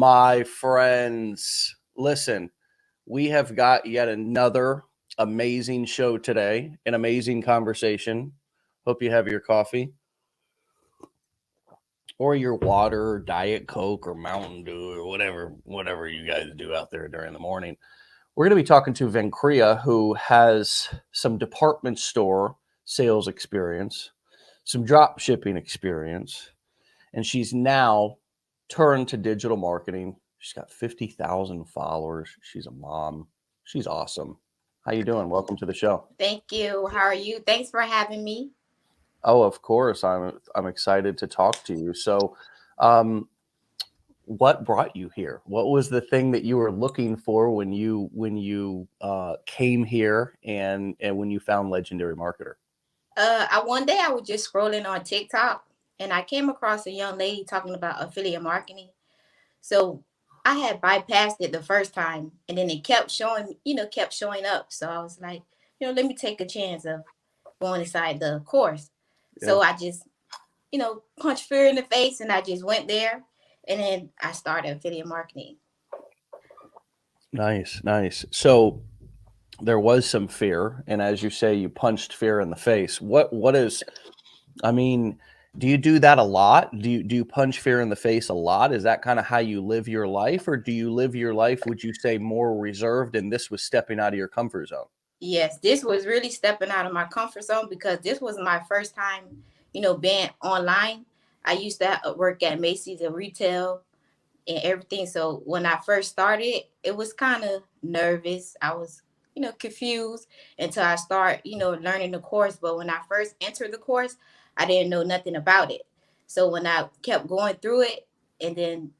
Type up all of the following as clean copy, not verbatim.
My friends, listen, we have got yet another amazing show today, an amazing conversation. Hope you have your coffee or your water, or Diet Coke, or Mountain Dew, or whatever you guys do out there during the morning. We're going to be talking to Venkeria, who has some department store sales experience, some drop shipping experience, and she's now turned to digital marketing. She's got 50,000 followers. She's a mom. She's awesome. How you doing? Welcome to the show. Thank you. How are you? Thanks for having me. Oh, of course. I'm excited to talk to you. So, um, what brought you here? What was the thing that you were looking for when you came here and when you found Legendary Marketer? One day I was just scrolling on TikTok and I came across a young lady talking about affiliate marketing. So I had bypassed it the first time and then it kept showing up. So I was like, let me take a chance of going inside the course. Yeah. So I just, punched fear in the face and I just went there and then I started affiliate marketing. Nice. So there was some fear, and as you say, you punched fear in the face. What is, I mean, do you do that a lot? Do you punch fear in the face a lot? Is that kind of how you live your life, or do you live your life, would you say, more reserved, and this was stepping out of your comfort zone? Yes, this was really stepping out of my comfort zone because this was my first time, being online. I used to work at Macy's and retail and everything. So when I first started, it was kind of nervous. I was, confused until I start, learning the course. But when I first entered the course, I didn't know nothing about it. So when I kept going through it, and then,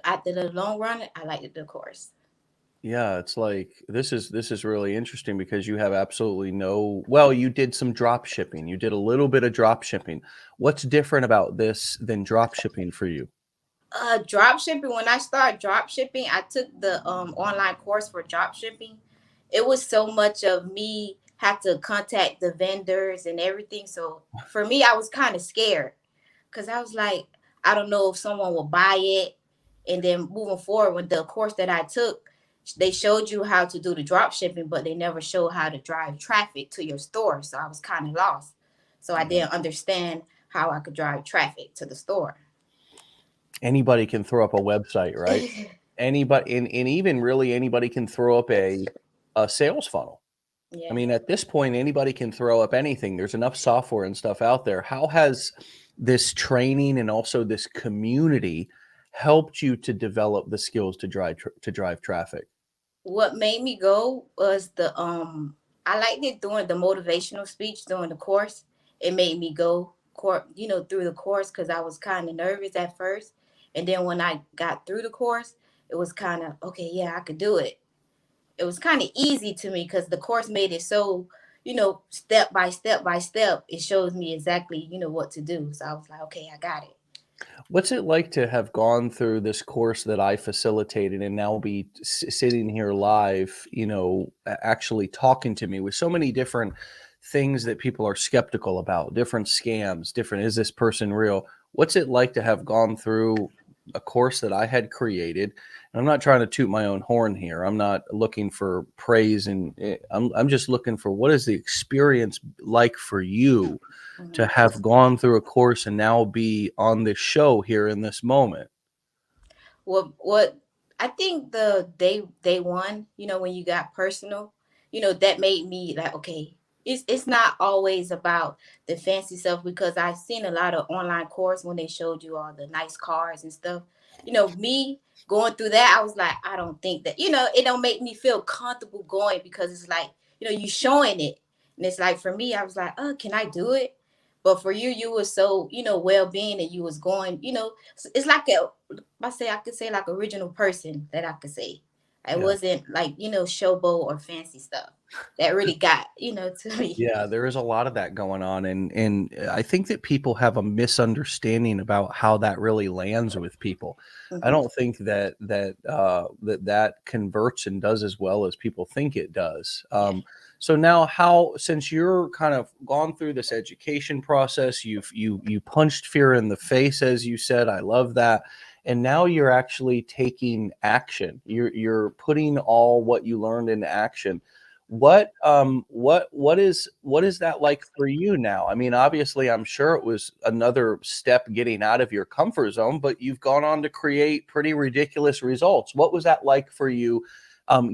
after the long run, I liked the course. Yeah, it's like this is really interesting because you have absolutely no, well, you did some drop shipping. You did a little bit of drop shipping. What's different about this than drop shipping for you? Drop shipping. When I started drop shipping, I took the online course for drop shipping. It was so much of me have to contact the vendors and everything. So for me, I was kind of scared because I was like, I don't know if someone will buy it. And then moving forward with the course that I took, they showed you how to do the drop shipping, but they never showed how to drive traffic to your store. So I was kind of lost. So I Yeah. didn't understand how I could drive traffic to the store. Anybody can throw up a website, right? Anybody, and even really anybody can throw up a sales funnel. I Yeah. mean, at this point, anybody can throw up anything. There's enough software and stuff out there. How has this training and also this community helped you to develop the skills to drive traffic? What made me go was I liked it doing the motivational speech during the course. It made me go through the course because I was kind of nervous at first, and then when I got through the course, it was kind of okay. Yeah, I could do it. It was kind of easy to me because the course made it so step by step by step. It shows me exactly what to do. So I was like, okay, I got it. What's it like to have gone through this course that I facilitated and now be sitting here live, actually talking to me with so many different things that people are skeptical about, different scams, different, is this person real? What's it like to have gone through a course that I had created? And I'm not trying to toot my own horn here. I'm not looking for praise, and I'm just looking for what is the experience like for you to Mhm. have gone through a course and now be on this show here in this moment. What I think the day one, when you got personal, that made me like, okay, it's not always about the fancy stuff because I've seen a lot of online course when they showed you all the nice cars and stuff. Me going through that, I was like, I don't think that, it don't make me feel comfortable going because it's like, you showing it. And it's like for me, I was like, oh, can I do it? But for you, you were so, well being and you was going, it's like I could say like original person that I could say. It Yeah. wasn't like, showboat or fancy stuff that really got, to me. Yeah, there is a lot of that going on, and I think that people have a misunderstanding about how that really lands with people. I Mhm. don't think that converts and does as well as people think it does. Yeah. So now, how, since you're kind of gone through this education process, you punched fear in the face, as you said. I love that. and now you're actually taking action. You're putting all what you learned into action. What is that like for you now? I mean, obviously, I'm sure it was another step getting out of your comfort zone, but you've gone on to create pretty ridiculous results. What was that like for you,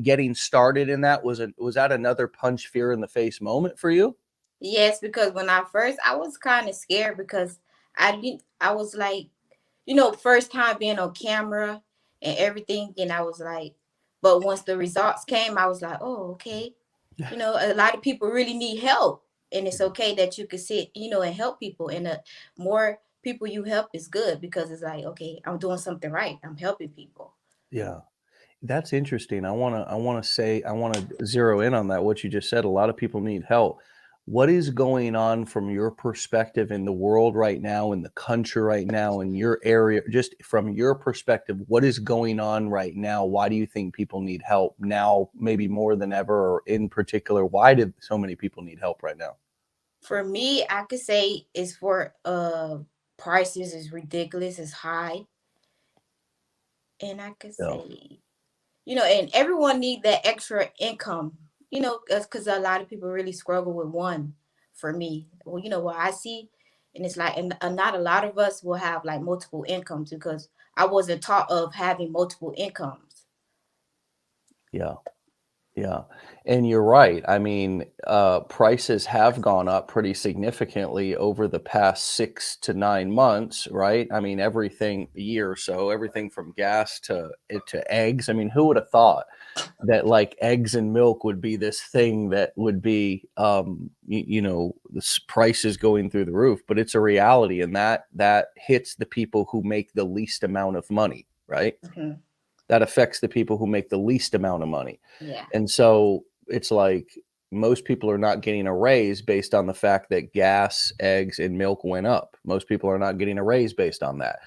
getting started in that? Was that another punch fear in the face moment for you? Yes, because when I was kind of scared because I was like, first time being on camera and everything, and I was like, but once the results came, I was like, oh, okay. A lot of people really need help, and it's okay that you can sit, and help people. And the more people you help is good because it's like, okay, I'm doing something right. I'm helping people. Yeah. That's interesting. I wanna zero in on that, what you just said. A lot of people need help. What is going on from your perspective in the world right now, in the country right now, in your area? Just from your perspective, what is going on right now? Why do you think people need help now, maybe more than ever, or in particular, why did so many people need help right now? For me, I could say it's for prices is ridiculous, is high, and I could Yeah. say, and everyone need that extra income, because a lot of people really struggle with one. For me, well, what I see, and it's like, and not a lot of us will have like multiple incomes because I wasn't taught of having multiple incomes. Yeah. Yeah, and you're right. I mean, prices have gone up pretty significantly over the past 6 to 9 months, right? I mean, everything a year or so, everything from gas to eggs. I mean, who would have thought that, like, eggs and milk would be this thing that would be, this prices going through the roof, but it's a reality, and that hits the people who make the least amount of money, right? Hmm. That affects the people who make the least amount of money. Yeah. And so it's like most people are not getting a raise based on the fact that gas, eggs, and milk went up. Most people are not getting a raise based on that.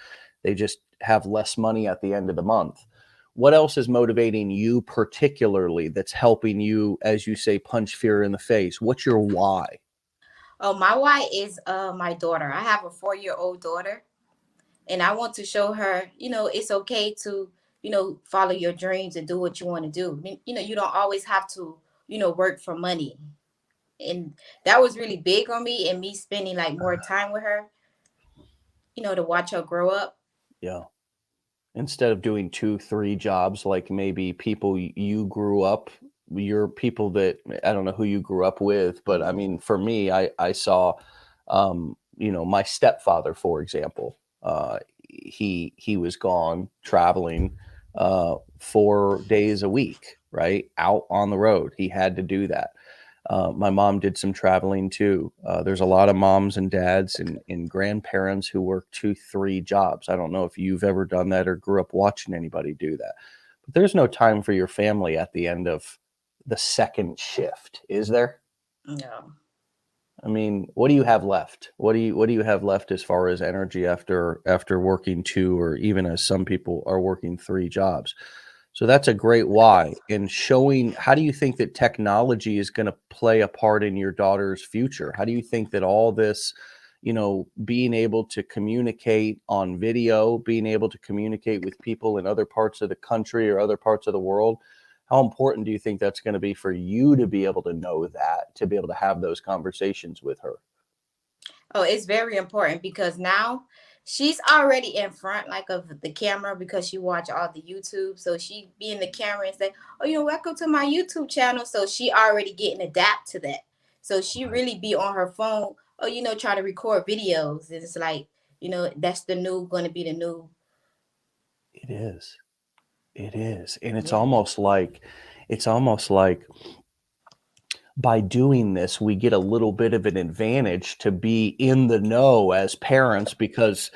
They just have less money at the end of the month. What else is motivating you particularly that's helping you, as you say, punch fear in the face? What's your why? Oh, my why is my daughter. I have a 4-year-old daughter, and I want to show her, it's okay to, follow your dreams and do what you want to do. You don't always have to, work for money. And that was really big on me and me spending like more time with her, to watch her grow up. Yeah. Instead of doing 2, 3 jobs like maybe people you grew up, your people that I don't know who you grew up with, but I Mhm. mean, for me, I saw, my stepfather, for example, he was gone traveling, 4 days a week, right? Out on the road. He had to do that. My mom did some traveling too. There's a lot of moms and dads and grandparents who work 2, 3 jobs. I don't know if you've ever done that or grew up watching anybody do that. But there's no time for your family at the end of the second shift, is there? No. I mean, what do you have left? What do you have left as far as energy after working 2 or even as some people are working 3 jobs? So that's a great why. In showing how do you think that technology is gonna play a part in your daughter's future? How do you think that all this, being able to communicate on video, being able to communicate with people in other parts of the country or other parts of the world, how important do you think that's gonna be for you to be able to know that, to be able to have those conversations with her? Oh, it's very important because now she's already in front like of the camera because she watch all the YouTube. So she be in the camera and say, "Oh, welcome to my YouTube channel." So she already getting adapt to that. So she Right. really be on her phone, or try to record videos. And it's like, that's the new going to be the new. It is. It is, and Yeah. it's almost like by doing this, we get a little bit of an advantage to be in the know as parents because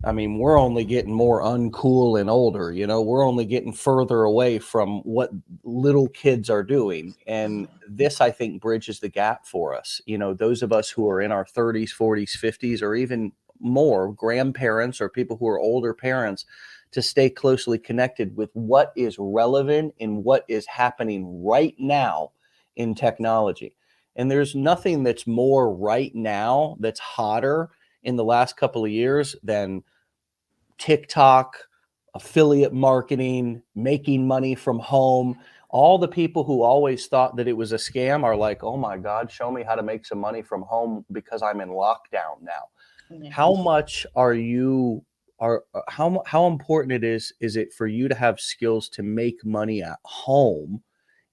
I mean, we're only getting more uncool and older, we're only getting further away from what little kids are doing. And this, I think, bridges the gap for us. Those of us who are in our 30s, 40s, 50s, or even more grandparents or people who are older parents to stay closely connected with what is relevant and what is happening right now in technology. And there's nothing that's more right now that's hotter in the last couple of years than TikTok, affiliate marketing, making money from home. All the people who always thought that it was a scam are like, oh my God, show me how to make some money from home because I'm in lockdown now. Yeah. How much are you are how important is it for you to have skills to make money at home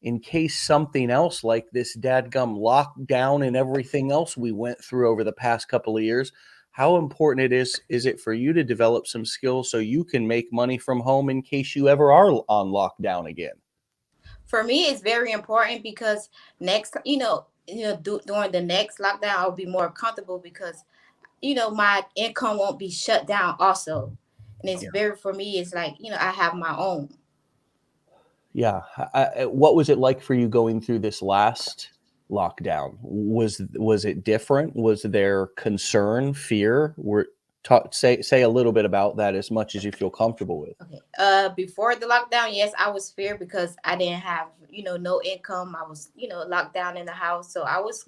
in case something else like this dadgum lockdown and everything else we went through over the past couple of years? How important is it for you to develop some skills so you can make money from home in case you ever are on lockdown again? For me, it's very important because next, during the next lockdown, I'll be more comfortable because my income won't be shut down also, and it's very for me. It's like I have my own. Yeah. What was it like for you going through this last lockdown? Was it different? Was there concern, fear? Say a little bit about that as much as you feel comfortable with. Okay. Before the lockdown, yes, I was feared because I didn't have, no income. I was, locked down in the house. So I was,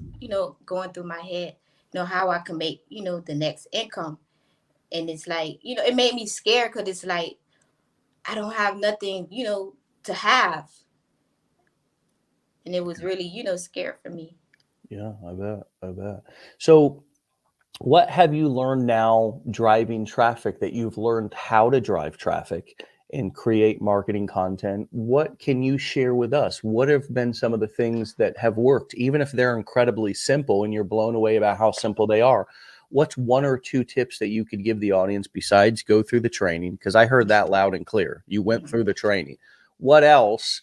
going through my head, how I can make, the next income. And it's like, it made me scared because it's like I don't have nothing, to have. And it was really, scared for me. Yeah, I bet. I bet. So, what have you learned now driving traffic that you've learned how to drive traffic and create marketing content? What can you share with us? What have been some of the things that have worked, even if they're incredibly simple and you're blown away about how simple they are? What's one or two tips that you could give the audience besides go through the training? Because I heard that loud and clear. You went Mhm. through the training. What else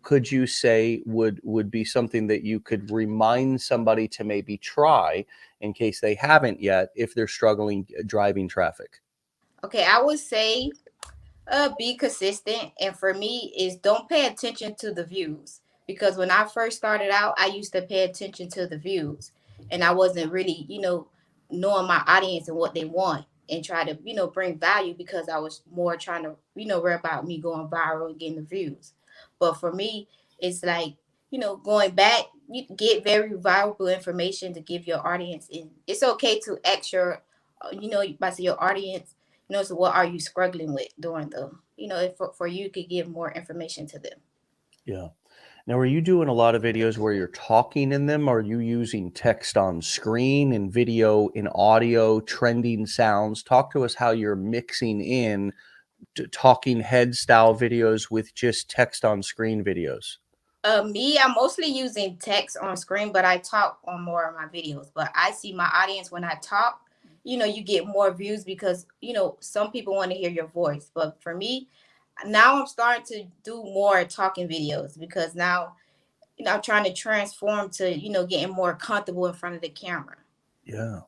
could you say would be something that you could remind somebody to maybe try in case they haven't yet if they're struggling driving traffic? Okay, I would say be consistent, and for me is don't pay attention to the views, because when I first started out I used to pay attention to the views, and I wasn't really knowing my audience and what they want, and try to bring value because I was more trying to worry about me going viral and getting the views. But for me, it's like going back, you get very valuable information to give your audience, and it's okay to ask your by your audience, so what are you struggling with during the, if for you could give more information to them. Yeah. Now, are you doing a lot of videos where you're talking in them? Are you using text on screen and video and audio, trending sounds? Talk to us how you're mixing in talking head style videos with just text on screen videos. Me, I'm mostly using text on screen, but I talk on more of my videos. But I see my audience when I talk, you get more views because, some people want to hear your voice. But for me, now I'm starting to do more talking videos because now, I'm trying to transform to, getting more comfortable in front of the camera. Yeah,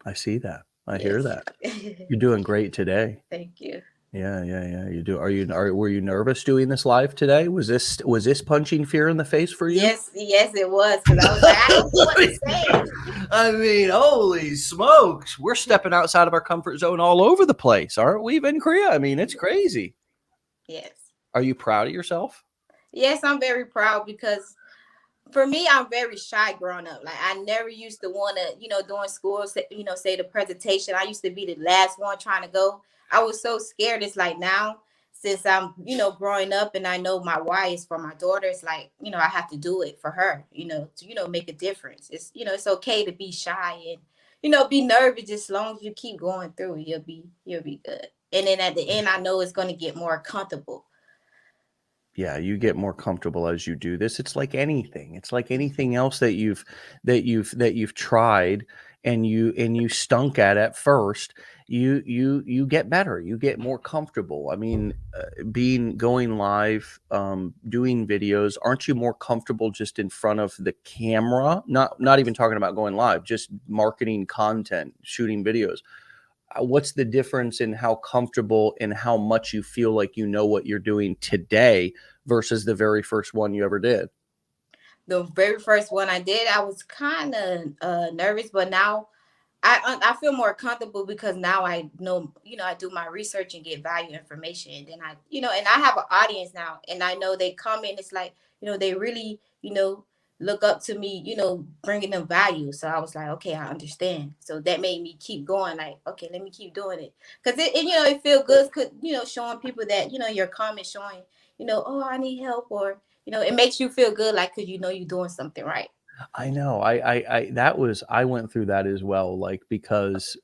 I see that. I hear Yes. that. You're doing great today. Thank you. Yeah, yeah, yeah. You do. Were you nervous doing this live today? Was this punching fear in the face for you? Yes, yes, it was because I was like, I don't know what to say. I mean, holy smokes. We're stepping outside of our comfort zone all over the place, aren't we, Venkeria? I mean, it's crazy. Yes. Are you proud of yourself? Yes, I'm very proud because for me, I'm very shy growing up. Like I never used to want to, during school, say, say the presentation. I used to be the last one trying to go. I was so scared. It's like now, since I'm, growing up and I know my why is for my daughter, it's like, I have to do it for her, to, make a difference. It's, it's okay to be shy and, be nervous. As long as you keep going through, you'll be good. And then at the end, I know it's going to get more comfortable. Yeah, you get more comfortable as you do this. It's like anything. It's like anything else that you've tried and you stunk at first. You get better. You get more comfortable. I mean, being going live, doing videos, aren't you more comfortable just in front of the camera? Not even talking about going live, just marketing content, shooting videos. What's the difference in how comfortable and how much you feel like you know what you're doing today versus the very first one you ever did? The very first one I did, I was kind of nervous, but now I feel more comfortable because now I know, I do my research and get value information. And then and I have an audience now, and I know they come in, it's like, they really, look up to me, bringing them value. So I was like, okay, I understand. So that made me keep going. Like, okay, let me keep doing it, because it feel good. Could showing people that your comments showing, oh, I need help, or it makes you feel good, like, because you're doing something right. I know. I went through that as well. Like, because,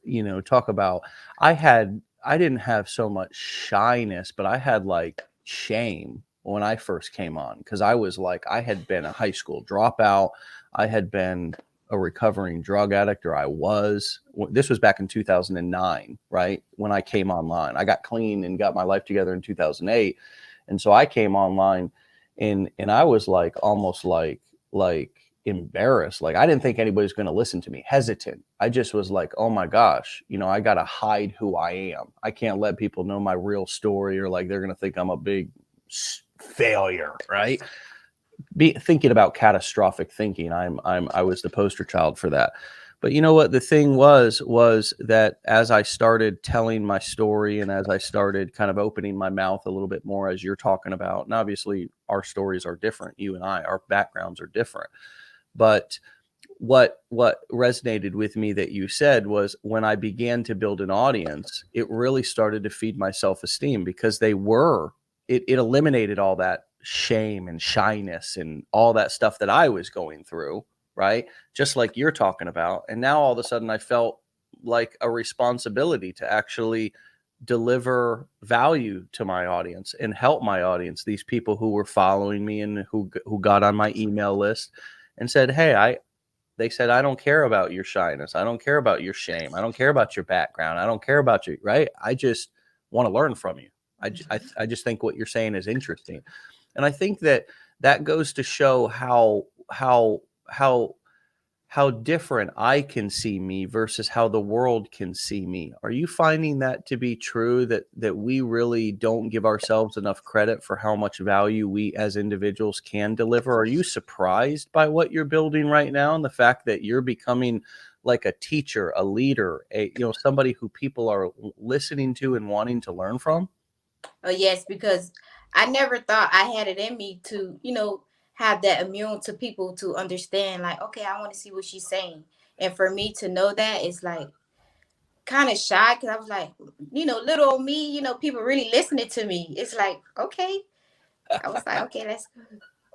talk about, I didn't have so much shyness, but I had like shame when I first came on, because I was like, I had been a high school dropout. I had been a recovering drug addict, or this was back in 2009, right? When I came online, I got clean and got my life together in 2008. And so I came online, and I was like, almost like embarrassed. Like, I didn't think anybody was going to listen to me, hesitant. I just was like, oh my gosh, I got to hide who I am. I can't let people know my real story, or like they're going to think I'm a big failure, right? Thinking about catastrophic thinking. I was the poster child for that. But you know what the thing was that as I started telling my story, and as I started kind of opening my mouth a little bit more, as you're talking about, and obviously our stories are different, you and our backgrounds are different, but what resonated with me that you said was, when I began to build an audience, it really started to feed my self-esteem, because it eliminated all that shame and shyness and all that stuff that I was going through, right? Just like you're talking about. And now all of a sudden I felt like a responsibility to actually deliver value to my audience and help my audience, these people who were following me and who got on my email list and said, hey, they said, I don't care about your shyness. I don't care about your shame. I don't care about your background. I don't care about you, right? I just want to learn from you. I just think what you're saying is interesting. And I think that goes to show how different I can see me versus how the world can see me. Are you finding that to be true, that we really don't give ourselves enough credit for how much value we as individuals can deliver? Are you surprised by what you're building right now, and the fact that you're becoming like a teacher, a leader, somebody who people are listening to and wanting to learn from? Oh yes, because I never thought I had it in me to, have that immune to people to understand, like, okay, I want to see what she's saying. And for me to know that, it's like kind of shy, because I was like, little old me, people really listening to me. It's like, okay. I was like, okay, let's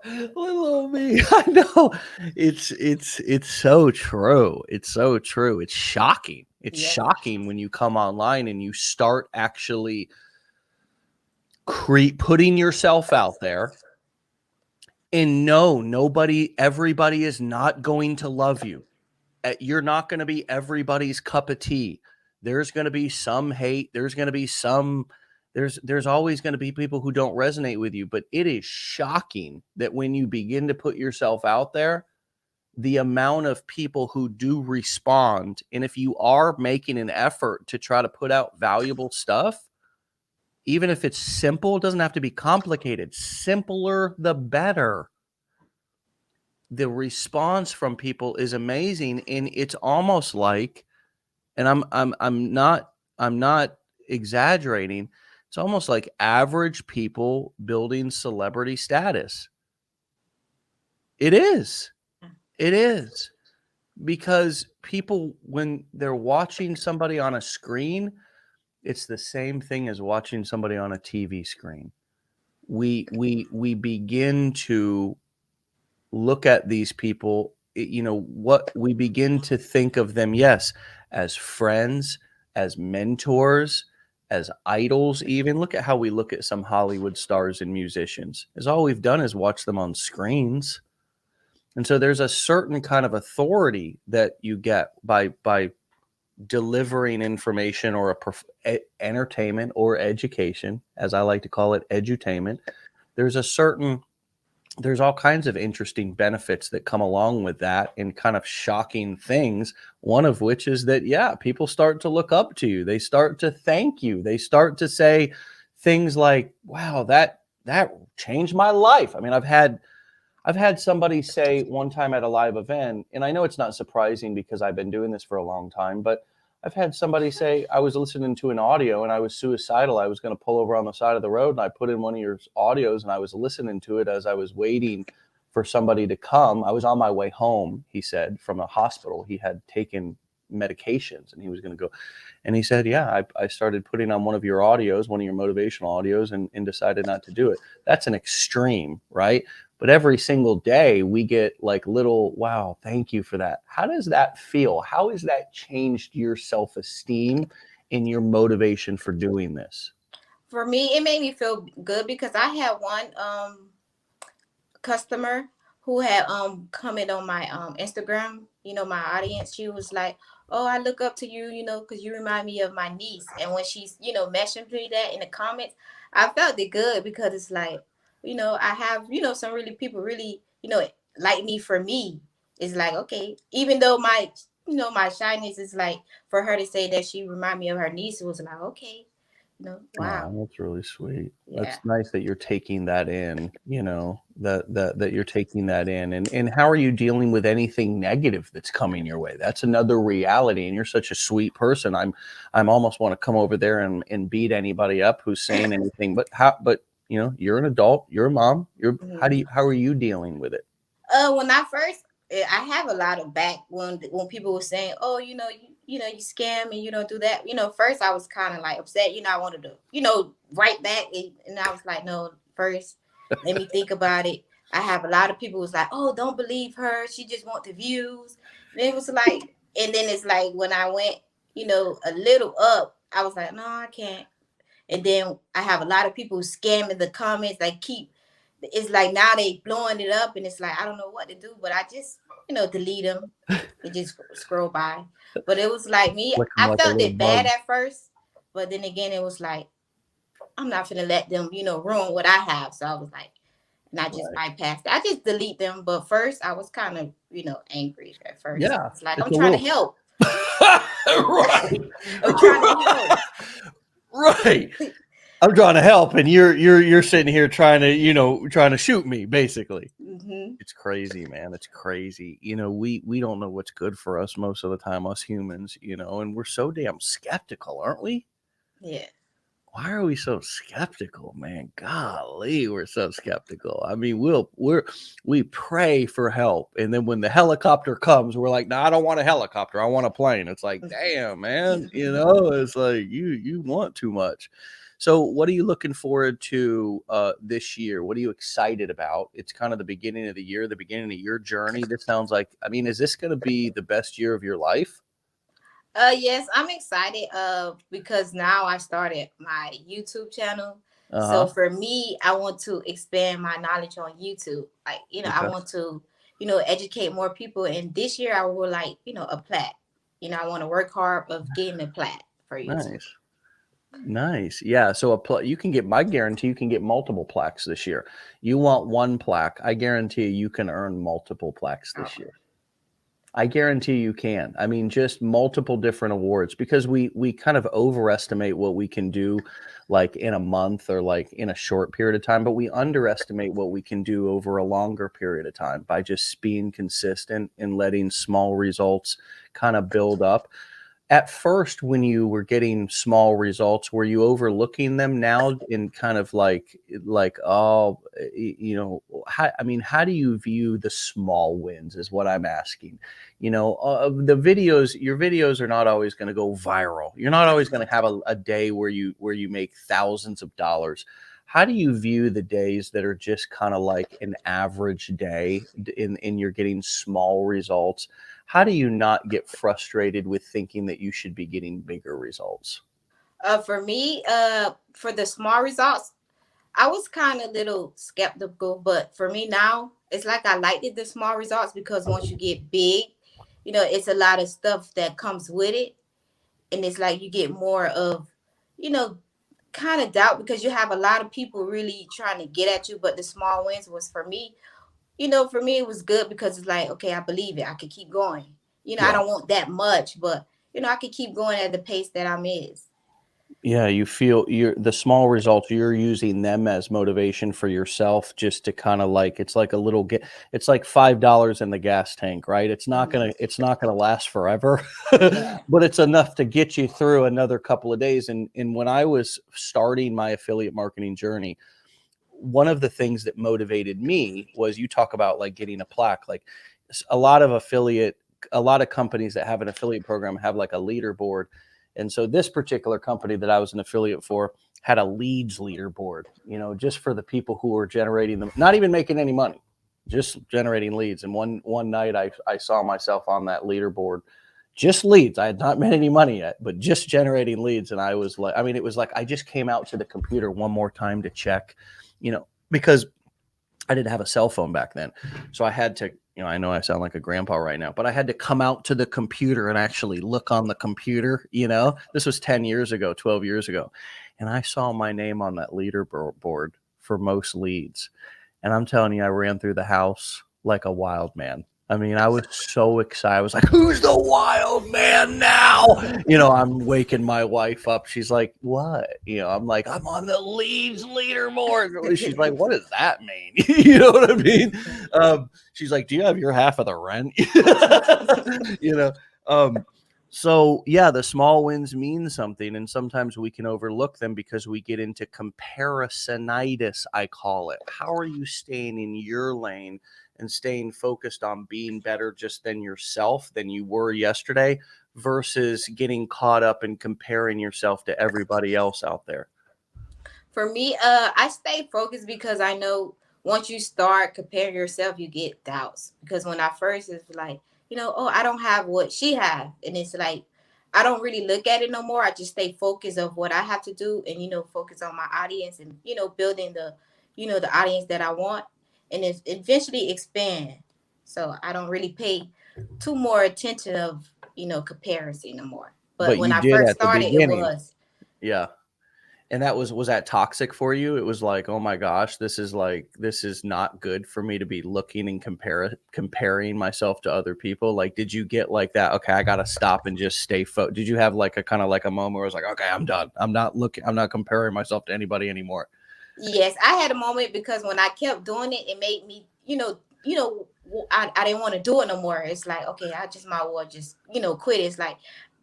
Little me. I know. It's so true. It's so true. It's shocking. It's yeah. shocking when you come online and you start actually putting yourself out there. And no, everybody is not going to love you. You're not going to be everybody's cup of tea. There's going to be some hate. There's always going to be people who don't resonate with you. But it is shocking that when you begin to put yourself out there, the amount of people who do respond. And if you are making an effort to try to put out valuable stuff, even if it's simple, it doesn't have to be complicated. Simpler, the better. The response from people is amazing, and it's almost like, and I'm not exaggerating. It's almost like average people building celebrity status. It is. It is. Because people, when they're watching somebody on a screen, it's the same thing as watching somebody on a TV screen. We begin to look at these people, what we begin to think of them, yes, as friends, as mentors, as idols. Even look at how we look at some Hollywood stars and musicians, is all we've done is watch them on screens. And so there's a certain kind of authority that you get by delivering information, or entertainment, or education, as I like to call it, edutainment. There's all kinds of interesting benefits that come along with that, and kind of shocking things. One of which is that, yeah, people start to look up to you. They start to thank you. They start to say things like, wow, that changed my life. I mean, I've had somebody say one time at a live event, and I know it's not surprising because I've been doing this for a long time, but I've had somebody say, I was listening to an audio and I was suicidal. I was going to pull over on the side of the road, and I put in one of your audios and I was listening to it as I was waiting for somebody to come. I was on my way home, he said, from a hospital. He had taken medications and he was going to go. And he said, yeah, I started putting on one of your audios, one of your motivational audios, and decided not to do it. That's an extreme, right? But every single day we get like little, wow, thank you for that. How does that feel? How has that changed your self-esteem and your motivation for doing this? For me, it made me feel good because I had one customer who had comment on my Instagram, my audience. She was like, "Oh, I look up to you, because you remind me of my niece." And when she's, mentioned me that in the comments, I felt it good because it's like, I have, some really people really, like me for me. It's like, okay, even though my shyness is like for her to say that she remind me of her niece, it was like, okay, wow. Oh, that's really sweet. Yeah. That's nice that you're taking that in, that you're taking that in. And how are you dealing with anything negative that's coming your way? That's another reality. And you're such a sweet person. I'm almost want to come over there and beat anybody up who's saying anything. But you're an adult, you're a mom. Mhm. How are you dealing with it? When I first, I have a lot of back when people were saying, "Oh, you scam and you don't do that." First I was kind of like upset. I wanted to, write back, and I was like, "No, first, let me think about it." I have a lot of people was like, "Oh, don't believe her. She just want the views." And it was like, and then it's like when I went, a little up, I was like, "No, I can't." And then I have a lot of people scamming the comments. Like keep, it's like now they blowing it up, and it's like I don't know what to do, but I just delete them and just scroll by. But it was like me, Flick 'em I like a felt little it bad bug. at first, but then again, it was like I'm not gonna let them, ruin what I have. So I was like, and I just Right. bypassed it. I just delete them. But first, I was kind of, angry at first. Yeah. It's like It's I'm a trying to little help. right. I'm trying to help. Right. I'm trying to help, and you're sitting here trying to shoot me, basically. Hmm. It's crazy, man. It's crazy. We don't know what's good for us most of the time, us humans, and we're so damn skeptical, aren't we? Yeah. Why are we so skeptical, man? Golly, we're so skeptical. I mean, we pray for help, and then when the helicopter comes, we're like, "No, I don't want a helicopter. I want a plane." It's like, damn, man. It's like you want too much. So, what are you looking forward to this year? What are you excited about? It's kind of the beginning of the year, the beginning of your journey. This sounds like, I mean, is this going to be the best year of your life? Yes, I'm excited because now I started my YouTube channel. Uh So huh. for me, I want to expand my knowledge on YouTube. Like, I Okay. want to, educate more people. And this year I would like, a plat. I want to work hard of getting a plat for YouTube. Nice. Nice. Yeah. So you can get, my guarantee, you can get multiple plaques this year. You want one plaque. I guarantee you can earn multiple plaques this Okay. year. I guarantee you can. I mean, just multiple different awards, because we kind of overestimate what we can do like in a month or like in a short period of time, but we underestimate what we can do over a longer period of time by just being consistent and letting small results kind of build up. At first, when you were getting small results, were you overlooking them now in kind of like, oh, I mean, how do you view the small wins is what I'm asking. Your videos are not always going to go viral. You're not always going to have a day where you make thousands of dollars. How do you view the days that are just kind of like an average day in you're getting small results? How do you not get frustrated with thinking that you should be getting bigger results? For me, for the small results, I was kind of little skeptical, but for me now, it's like I liked it, the small results, because once you get big, it's a lot of stuff that comes with it. And it's like you get more of, you know, kind of doubt because you have a lot of people really trying to get at you. But the small wins was for me, for me, it was good because it's like, okay, I believe it. I could keep going. I Yeah. don't want that much, but, I could keep going at the pace that I'm is. Yeah, you feel the small results, you're using them as motivation for yourself, just to kind of like, it's like a little get, it's like $5 in the gas tank, right? Mhm. It's not gonna last forever, Yeah. but it's enough to get you through another couple of days. And when I was starting my affiliate marketing journey, one of the things that motivated me was, you talk about like getting a plaque, like a lot of companies that have an affiliate program have like a leaderboard. And so this particular company that I was an affiliate for had a leads leaderboard, just for the people who were generating them, not even making any money, just generating leads. And one night I saw myself on that leaderboard, just leads. I had not made any money yet, but just generating leads. And I was like, it was like I just came out to the computer one more time to check, because I didn't have a cell phone back then. So I had to, I know I sound like a grandpa right now, but I had to come out to the computer and actually look on the computer. This was 10 years ago, 12 years ago. And I saw my name on that leaderboard for most leads. And I'm telling you, I ran through the house like a wild man. I was so excited. I was like, who's the wild man now? I'm waking my wife up. She's like, what? I'm like, I'm on the leads leaderboard. She's like, what does that mean? You know what I mean? She's like, do you have your half of the rent? So yeah, the small wins mean something, and sometimes we can overlook them because we get into comparisonitis, I call it. How are you staying in your lane and staying focused on being better just than yourself than you were yesterday, versus getting caught up in comparing yourself to everybody else out there? For me, I stay focused because I know once you start comparing yourself, you get doubts. Because when I first, it's like, oh, I don't have what she have, and it's like I don't really look at it no more. I just stay focused of what I have to do, and focus on my audience, and building the audience that I want, and it's eventually expand. So I don't really pay too more attention of comparison no more. But But when you I did first at the started, it beginning. was. Yeah. And was that toxic for you? It was like, oh my gosh, this is not good for me to be looking and comparing myself to other people. Like, did you get like that? Okay, I got to stop and just stay did you have like a kind of like a moment where I was like, okay, I'm done. I'm not comparing myself to anybody anymore. Yes, I had a moment because when I kept doing it, it made me, I didn't want to do it no more. It's like, okay, I just might well just, quit. It's like,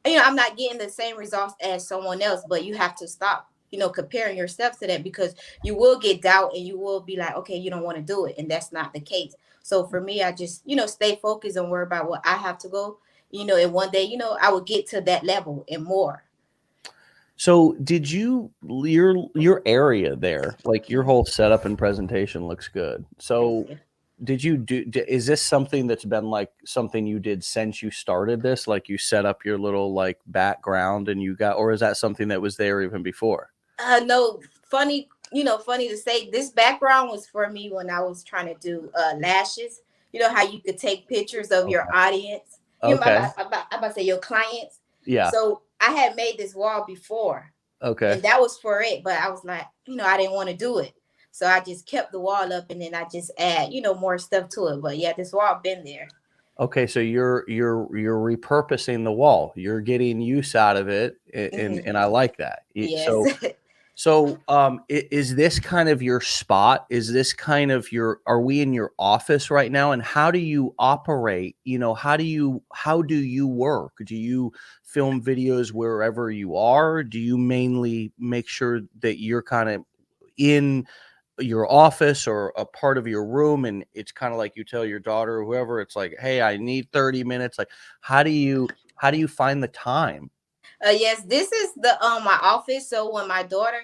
I'm not getting the same results as someone else, but you have to stop, comparing yourself to that, because you will get doubt and you will be like, okay, you don't want to do it. And that's not the case. So for me, I just, stay focused and worry about what I have to go, and one day, I will get to that level and more. So did your area there, like your Mhm. whole setup and presentation looks good. Thank So you. did you is this something that's been like something you did since you started this? Like you set up your little like background and or is that something that was there even before? No, funny, funny to say, this background was for me when I was trying to do lashes. You know how you could take pictures of your Okay. audience. Okay. I'm about to say your clients. Yeah. So I had made this wall before, Okay. and that was for it. But I was like, I didn't want to do it, so I just kept the wall up, and then I just add, more stuff to it. But yeah, this wall been there. Okay, so you're repurposing the wall. You're getting use out of it, and I Hmm. like that. Yes. Is this kind of your spot? Is this kind of are we in your office right now? And how do you operate? How do you work? Do you film videos wherever you are? Do you mainly make sure that you're kind of in your office or a part of your room, and it's kind of like you tell your daughter or whoever, it's like, hey, I need 30 minutes? Like, how do you find the time? Yes, this is the my office. So when my daughter,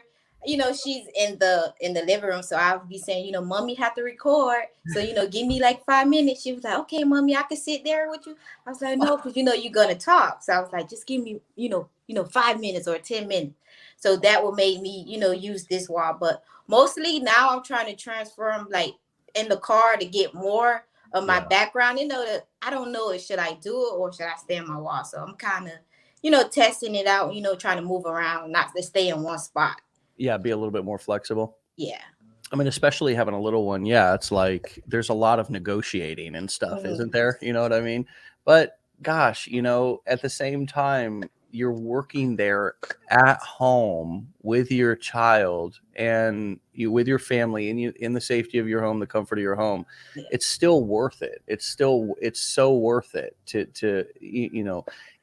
she's in the living room, so I'll be saying, mommy have to record. So give me like 5 minutes. She was like, okay, mommy, I can sit there with you. I was like, no, because you're gonna talk. So I was like, just give me, 5 minutes or 10 minutes. So that will make me, use this wall. But mostly now I'm trying to transform like in the car to get more of my Yeah. background. That I don't know if should I do it or should I stay on my wall. So I'm kind of testing it out, trying to move around, not to stay in one spot. Yeah, be a little bit more flexible. Yeah. Especially having a little one, yeah, it's like there's a lot of negotiating and stuff, isn't Mhm. there? You know what I mean? But gosh, at the same time, you're working there at home with your child and you with your family and you in the safety of your home, the comfort of your home. Yeah. It's still worth it. It's so worth it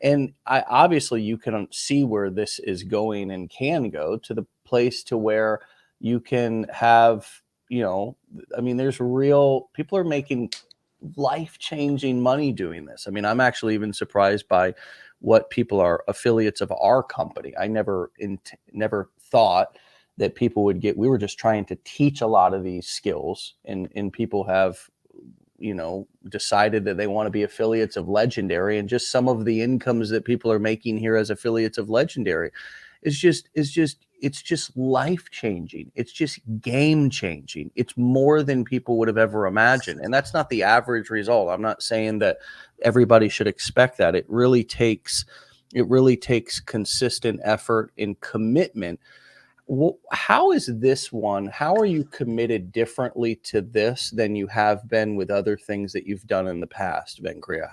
and I obviously you can see where this is going and can go to the place to where you can have you know, I mean, there's real people are making life-changing money doing this. I mean, I'm actually even surprised by what people are affiliates of our company. I never thought that people would get. We were just trying to teach a lot of these skills, and people have, you know, decided that they want to be affiliates of Legendary, and just some of the incomes that people are making here as affiliates of Legendary it's just life changing. It's just game changing. It's more than people would have ever imagined. And that's not the average result. I'm not saying that everybody should expect that. It really takes consistent effort and commitment. Well, how is this one? How are you committed differently to this than you have been with other things that you've done in the past, Venkeria?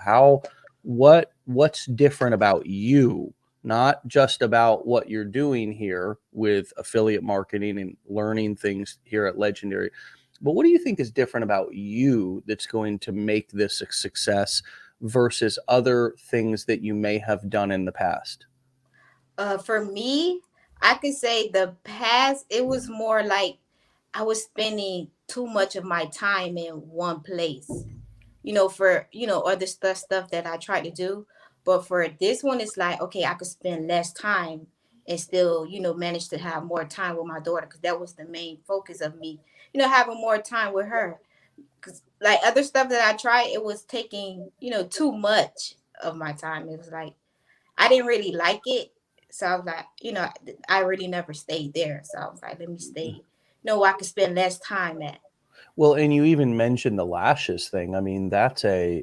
What's different about you, not just about what you're doing here with affiliate marketing and learning things here at Legendary, but what do you think is different about you that's going to make this a success versus other things that you may have done in the past? For me, I could say the past, it was more like I was spending too much of my time in one place, for, other stuff that I tried to do. But for this one, it's like, okay, I could spend less time and still, manage to have more time with my daughter, because that was the main focus of me, having more time with her. Because like other stuff that I tried, it was taking, too much of my time. It was like, I didn't really like it. So I was like, I really never stayed there. So I was like, let me stay, where I could spend less time at. Well, and you even mentioned the lashes thing. I mean, that's a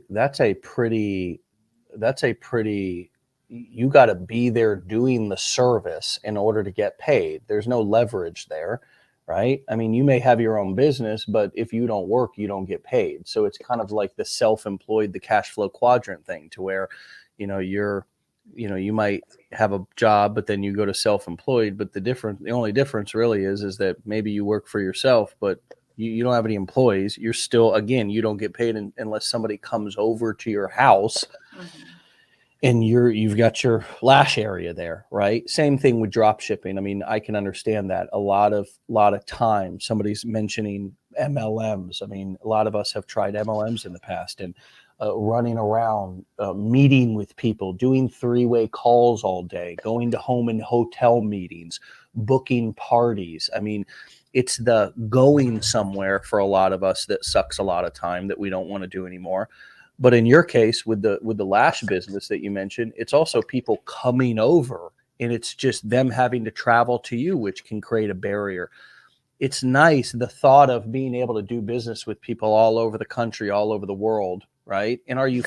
pretty you got to be there doing the service in order to get paid. There's no leverage there, right? I mean, you may have your own business, but if you don't work, you don't get paid. So it's kind of like the self-employed, the cash flow quadrant thing, to where, you're, you might have a job, but then you go to self-employed. But the only difference really is that maybe you work for yourself, but you don't have any employees. You're still, again, you don't get paid unless somebody comes over to your house Mhm. and you've got your lash area there, right? Same thing with drop shipping. I mean, I can understand that. A lot of time somebody's mentioning MLMs. I mean, a lot of us have tried MLMs in the past, and running around, meeting with people, doing three-way calls all day, going to home and hotel meetings, booking parties. I mean, it's the going somewhere for a lot of us that sucks a lot of time that we don't want to do anymore. But in your case, with the lash business that you mentioned, it's also people coming over, and it's just them having to travel to you, which can create a barrier. It's nice, the thought of being able to do business with people all over the country, all over the world, right? And are you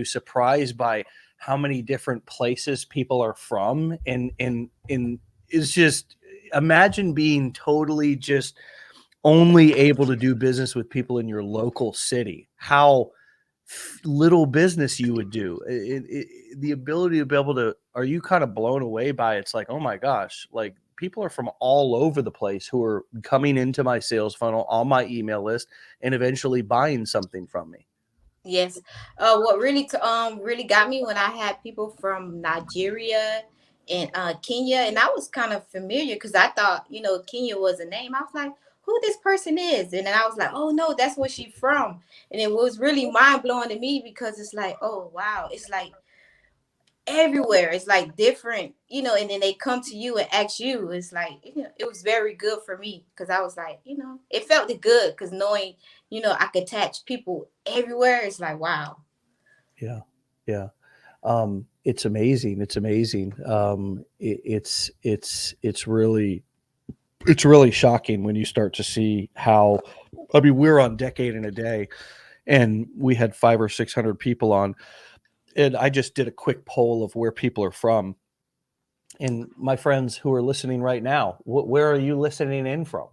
surprised by how many different places people are from? And it's just, imagine being totally just only able to do business with people in your local city. How little business you would do. The ability to be able to, are you kind of blown away by it? It's like, oh my gosh, like people are from all over the place who are coming into my sales funnel, on my email list, and eventually buying something from me. Yes. What really got me when I had people from Nigeria and Kenya, and I was kind of familiar because I thought, Kenya was a name. I was like, who this person is? And then I was like, oh no, that's where she from. And it was really mind blowing to me, because it's like, oh wow, it's like everywhere. It's like different, and then they come to you and ask you. It's like, it was very good for me, because I was like, it felt good, because knowing, I could touch people everywhere. It's like, wow. Yeah. Yeah. It's amazing. It's amazing. It's really shocking when you start to see how, I mean, we're on Decade in a Day, and we had 500 or 600 people on, and I just did a quick poll of where people are from. And my friends who are listening right now, where are you listening in from?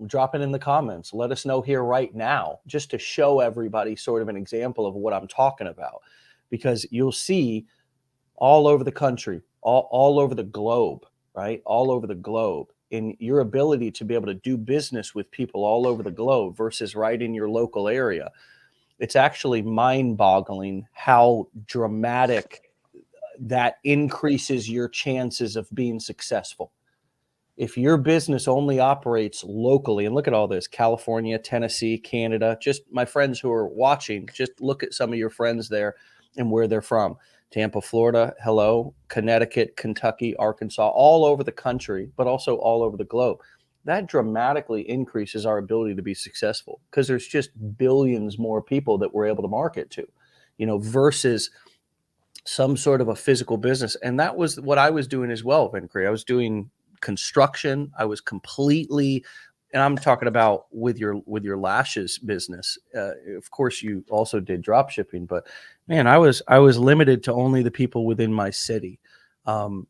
Drop it in the comments. Let us know here right now, just to show everybody sort of an example of what I'm talking about, because you'll see all over the country, all over the globe, right? All over the globe. In your ability to be able to do business with people all over the globe versus right in your local area, it's actually mind boggling how dramatic that increases your chances of being successful. If your business only operates locally, and look at all this, California, Tennessee, Canada, just my friends who are watching, just look at some of your friends there and where they're from. Tampa, Florida, hello, Connecticut, Kentucky, Arkansas, all over the country, but also all over the globe. That dramatically increases our ability to be successful because there's just billions more people that we're able to market to, versus some sort of a physical business. And that was what I was doing as well, Venkeria. I was doing construction. I was completely, and I'm talking about with your lashes business. Of course, you also did drop shipping, but man, I was limited to only the people within my city, and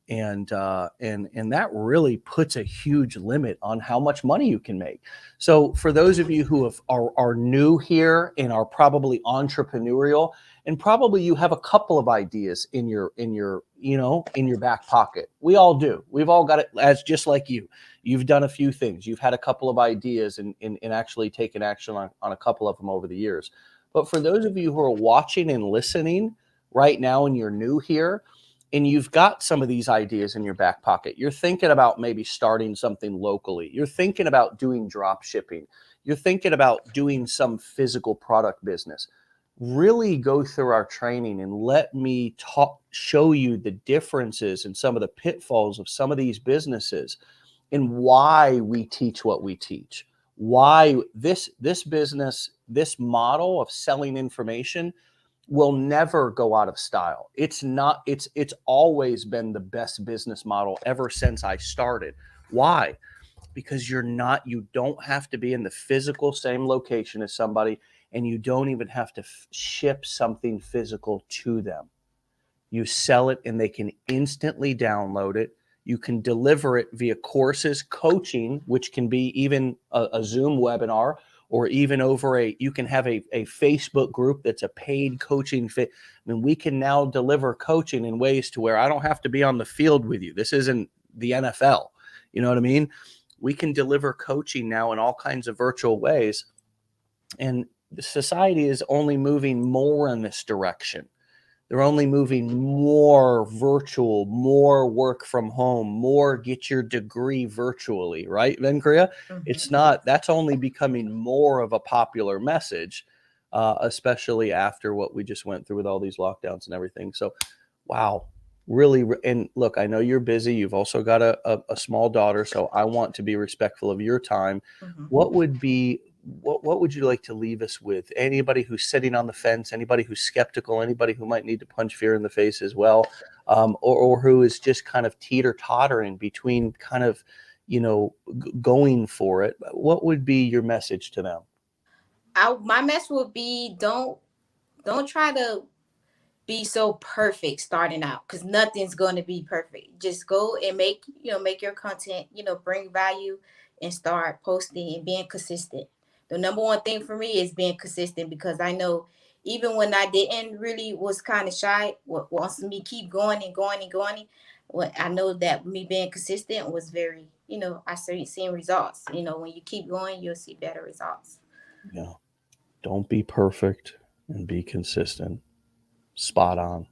that really puts a huge limit on how much money you can make. So for those of you who are new here and are probably entrepreneurial, and probably you have a couple of ideas in your back pocket. We all do. We've all got it, as just like you've done a few things. You've had a couple of ideas and actually taken action on a couple of them over the years. But for those of you who are watching and listening right now and you're new here and you've got some of these ideas in your back pocket, you're thinking about maybe starting something locally, you're thinking about doing drop shipping, you're thinking about doing some physical product business, really go through our training and let me show you the differences and some of the pitfalls of some of these businesses and why we teach what we teach, why this business, this model of selling information will never go out of style. It's always been the best business model ever since I started. Why? Because you don't have to be in the physical same location as somebody, and you don't even have to ship something physical to them. You sell it and they can instantly download it. You can deliver it via courses, coaching, which can be even a Zoom webinar, or even you can have a Facebook group that's a paid coaching fit. I mean, we can now deliver coaching in ways to where I don't have to be on the field with you. This isn't the NFL. You know what I mean? We can deliver coaching now in all kinds of virtual ways. And society is only moving more in this direction. They're only moving more virtual, more work from home, more get your degree virtually, right, Venkeria? It's not, that's only becoming more of a popular message, especially after what we just went through with all these lockdowns and everything. So, wow, really. And look, I know you're busy. You've also got a small daughter, so I want to be respectful of your time. What would you like to leave us with? Anybody who's sitting on the fence, anybody who's skeptical, anybody who might need to punch fear in the face as well, or who is just kind of teeter-tottering between kind of, going for it. What would be your message to them? My message would be don't try to be so perfect starting out, because nothing's going to be perfect. Just go and make your content, bring value, and start posting and being consistent. The number one thing for me is being consistent, because I know even when I didn't really was kind of shy, what wants me keep going and going and going, what I know that me being consistent was very, I started seeing results. When you keep going, you'll see better results. Yeah. Don't be perfect and be consistent. Spot on.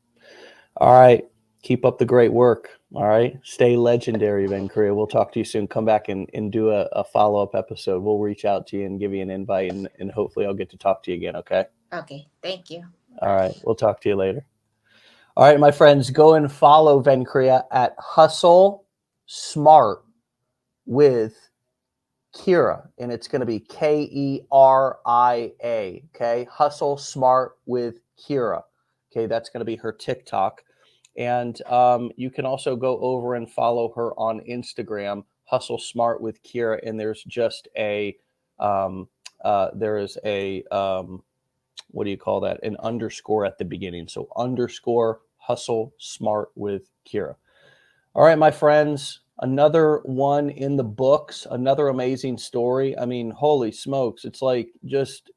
All right. Keep up the great work. All right. Stay legendary, Venkeria. We'll talk to you soon. Come back and do a follow-up episode. We'll reach out to you and give you an invite, and hopefully I'll get to talk to you again. Okay. Okay. Thank you. All right. We'll talk to you later. All right, my friends, go and follow Venkeria at Hustle Smart with Kira, and it's going to be Keria. Okay. Hustle Smart with Kira. Okay. That's going to be her TikTok. And you can also go over and follow her on Instagram, Hustle Smart with Kira. And there's just there is a, what do you call that? An underscore at the beginning. So underscore Hustle Smart with Kira. All right, my friends, another one in the books, another amazing story. I mean, holy smokes. It's like just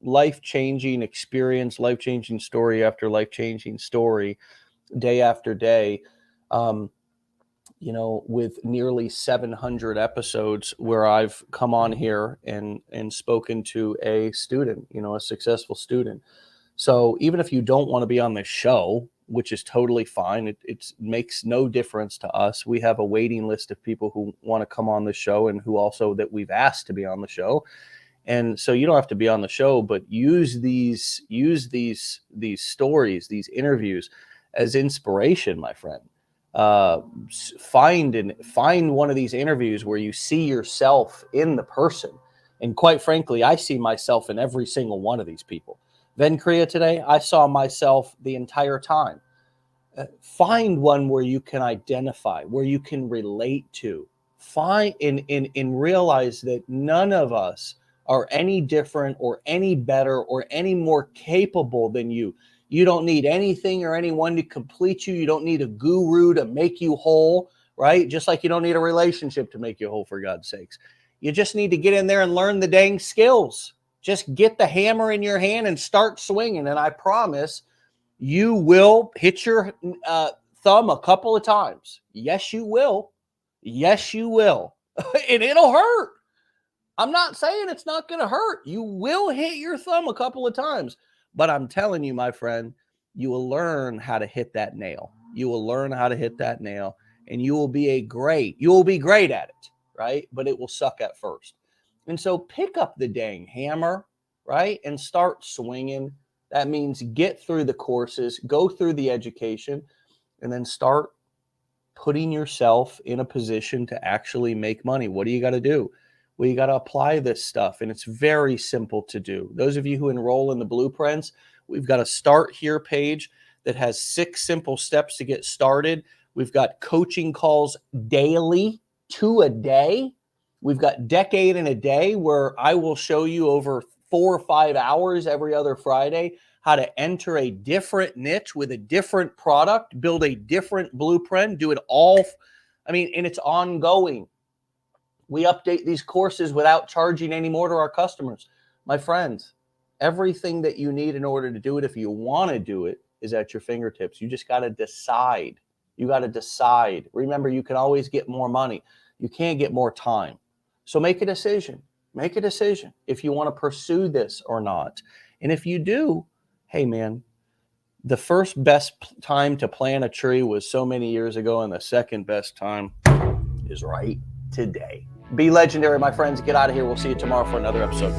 life-changing experience, life-changing story after life-changing story, day after day. With nearly 700 episodes where I've come on here and spoken to a student, a successful student. So even if you don't want to be on this show, which is totally fine, it makes no difference to us. We have a waiting list of people who want to come on the show and who also that we've asked to be on the show. And so you don't have to be on the show, but use these stories, these interviews as inspiration, my friend. Find one of these interviews where you see yourself in the person. And quite frankly, I see myself in every single one of these people. Venkeria today, I saw myself the entire time. Find one where you can identify, where you can relate to. Find and realize that none of us are any different or any better or any more capable than you. You don't need anything or anyone to complete you. You don't need a guru to make you whole, right? Just like you don't need a relationship to make you whole, for God's sakes. You just need to get in there and learn the dang skills. Just get the hammer in your hand and start swinging. And I promise you will hit your thumb a couple of times. Yes, you will. Yes, you will. And it'll hurt. I'm not saying it's not going to hurt. You will hit your thumb a couple of times. But I'm telling you, my friend, you will learn how to hit that nail. You will learn how to hit that nail, and you will be great at it, right? But it will suck at first. And so pick up the dang hammer, right? And start swinging. That means get through the courses, go through the education, and then start putting yourself in a position to actually make money. What do you got to do? Well, you got to apply this stuff, and it's very simple to do. Those of you who enroll in the blueprints, we've got a start here page that has 6 simple steps to get started. We've got coaching calls daily, 2 a day. We've got Decade in a Day, where I will show you over 4 or 5 hours every other Friday how to enter a different niche with a different product, build a different blueprint, do it all. And it's ongoing. We update these courses without charging any more to our customers. My friends, everything that you need in order to do it, if you want to do it, is at your fingertips. You just got to decide. You got to decide. Remember, you can always get more money. You can't get more time. So make a decision. Make a decision if you want to pursue this or not. And if you do, hey, man, the first best time to plant a tree was so many years ago, and the second best time is right today. Be legendary, my friends. Get out of here. We'll see you tomorrow for another episode.